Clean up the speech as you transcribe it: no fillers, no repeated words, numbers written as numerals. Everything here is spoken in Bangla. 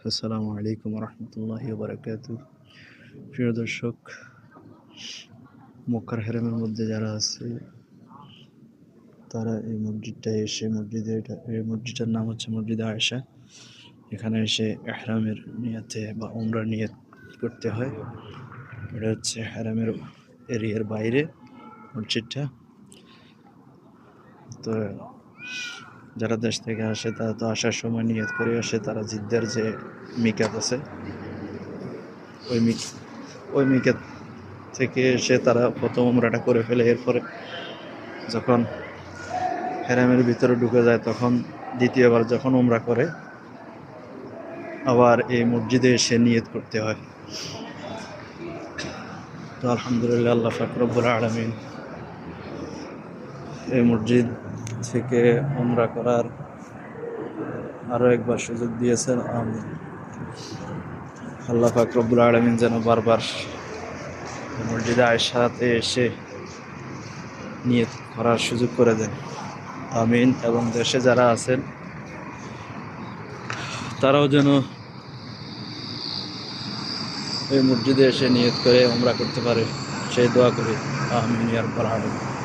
আসসালামু আলাইকুম রহমতুল্লাহি বারাকাতু। প্রিয় দর্শক, মক্কার হারামের মধ্যে যারা আছে তারা এই মসজিদটায় এসে এই মসজিদটার নাম হচ্ছে মসজিদ আয়েশা। এখানে এসে ইহরামের নিয়তে বা উমরার নিয়ত করতে হয়। এটা হচ্ছে হারামের এরিয়ার বাইরে মসজিদটা। তো যারা দেশ থেকে আসে তারা তো আসার সময় নিয়ত করে আসে, তারা জিদ্দার যে মিকাত আছে ওই মিকাত থেকে এসে তারা প্রথম উমরাটা করে ফেলে। এরপরে যখন হেরামের ভিতরে ঢুকে যায় তখন দ্বিতীয়বার যখন উমরা করে আবার এই মসজিদে এসে নিয়ত করতে হয়। তো আলহামদুলিল্লাহ, আল্লাহ পাক রব্বুল আলামিন এই মসজিদ থেকে উমরা করার আরও একবার সুযোগ দিয়েছেন। আমি আল্লাহ পাক রব্বুল আলামিন যেন বারবার মসজিদে আয়েশাতে এসে নিয়ত করার সুযোগ করে দেন, আমিন। এবং দেশে যারা আছেন তারাও যেন এই মসজিদে এসে নিয়ত করে উমরা করতে পারে, সেই দোয়া করি, আমিন ইয়া রাব্বাল আলামিন।